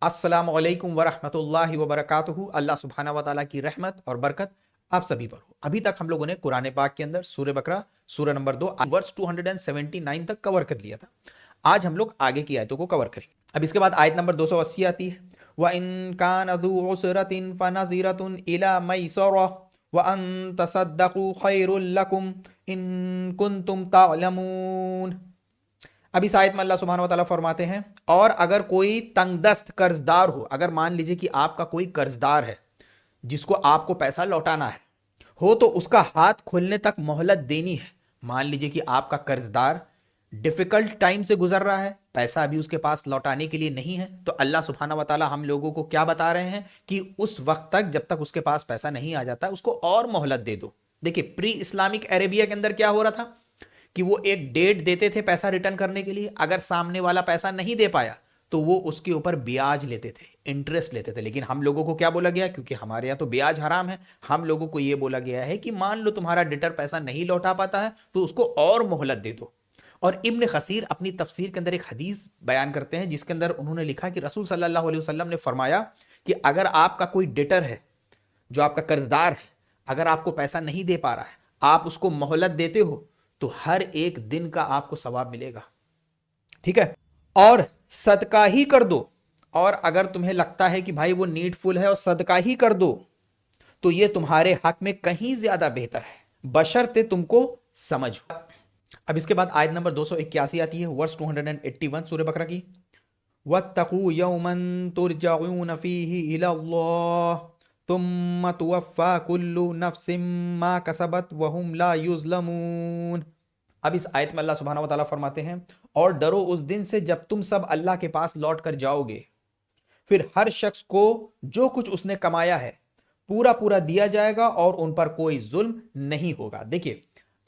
السلام علیکم ورحمۃ اللہ وبرکاتہ۔ اللہ سبحانہ و تعالیٰ کی رحمت اور برکت آپ سبھی پر ہو۔ ابھی تک ہم لوگوں نے قرآن پاک کے اندر سورہ بقرہ سورہ نمبر 2 ورس 279 تک کور کر لیا تھا۔ آج ہم لوگ آگے کی آیتوں کو کور کریں گے۔ اب اس کے بعد آیت نمبر 280 آتی ہے، وَإِن كَانَ ذُو عُسْرَةٍ فَنَظِرَةٌ إِلَى مَيْسَرَةٍ وَأَن تَصَدَّقُوا خَيْرٌ لَكُمْ إِن كُنتُمْ تَعْلَمُونَ۔ اب اس آیت میں اللہ سبحانہ و تعالیٰ فرماتے ہیں، اور اگر کوئی تنگ دست قرض دار ہو، اگر مان لیجئے کہ آپ کا کوئی قرض دار ہے جس کو آپ کو پیسہ لوٹانا ہو تو اس کا ہاتھ کھلنے تک مہلت دینی ہے۔ مان لیجئے کہ آپ کا قرض دار ڈیفیکلٹ ٹائم سے گزر رہا ہے، پیسہ ابھی اس کے پاس لوٹانے کے لیے نہیں ہے، تو اللہ سبحانہ و تعالیٰ ہم لوگوں کو کیا بتا رہے ہیں کہ اس وقت تک جب تک اس کے پاس پیسہ نہیں آ جاتا اس کو اور مہلت دے دو۔ دیکھیں پری اسلامک عربیہ کے اندر کیا ہو رہا تھا کہ وہ ایک ڈیٹ دیتے تھے پیسہ ریٹرن کرنے کے لیے، اگر سامنے والا پیسہ نہیں دے پایا تو وہ اس کے اوپر بیاج لیتے تھے، انٹرسٹ لیتے تھے۔ لیکن ہم لوگوں کو کیا بولا گیا، کیونکہ ہمارے یہاں تو بیاج حرام ہے، ہم لوگوں کو یہ بولا گیا ہے کہ مان لو تمہارا ڈیٹر پیسہ نہیں لوٹا پاتا ہے تو اس کو اور مہلت دے دو۔ اور ابن خثیر اپنی تفسیر کے اندر ایک حدیث بیان کرتے ہیں جس کے اندر انہوں نے لکھا کہ رسول صلی اللہ علیہ وسلم نے فرمایا کہ اگر آپ کا کوئی ڈیٹر ہے جو آپ کا قرض دار ہے، اگر آپ کو پیسہ نہیں دے پا رہا ہے، آپ اس کو مہلت دیتے ہو تو ہر ایک دن کا آپ کو ثواب ملے گا، ٹھیک ہے؟ اور صدقہ ہی کر دو، اور اگر تمہیں لگتا ہے کہ بھائی وہ نیڈ فل ہے اور صدقہ ہی کر دو تو یہ تمہارے حق میں کہیں زیادہ بہتر ہے، بشرطے تم کو سمجھ ہو۔ اب اس کے بعد آیت نمبر 281 آتی ہے، ورس 281 سورہ بقرہ کی، وَاتَّقُوا يَوْمًا تُرْجَعُونَ فِيهِ إِلَى اللَّهِ ثُمَّ تُوَفَّى كُلُّ نَفْسٍ مَا كَسَبَتْ وَهُمْ لَا يُظْلَمُونَ۔ اب اس آیت میں اللہ سبحانہ و تعالیٰ فرماتے ہیں، اور ڈرو اس دن سے جب تم سب اللہ کے پاس لوٹ کر جاؤ گے، پھر ہر شخص کو جو کچھ اس نے کمایا ہے پورا پورا دیا جائے گا اور ان پر کوئی ظلم نہیں ہوگا۔ دیکھیے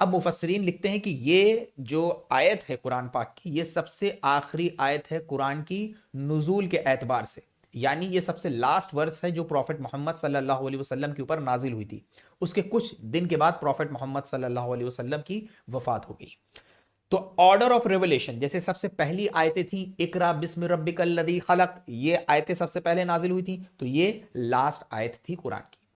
اب مفسرین لکھتے ہیں کہ یہ جو آیت ہے قرآن پاک کی، یہ سب سے آخری آیت ہے قرآن کی نزول کے اعتبار سے، یعنی یہ سب سے لاسٹ ورس ہے جو پروفٹ محمد صلی اللہ علیہ وسلم کے اوپر نازل ہوئی تھی۔ اس کے کچھ دن کے بعد پروفٹ محمد صلی اللہ علیہ وسلم کی وفات ہو گئی۔ تو آرڈر آف ریولیشن، جیسے سب سے پہلی آیتیں تھیں اقرا بسم ربک الذی خلق، یہ آیتیں سب سے پہلے نازل ہوئی تھیں، تو یہ لاسٹ آیت تھی قرآن کی۔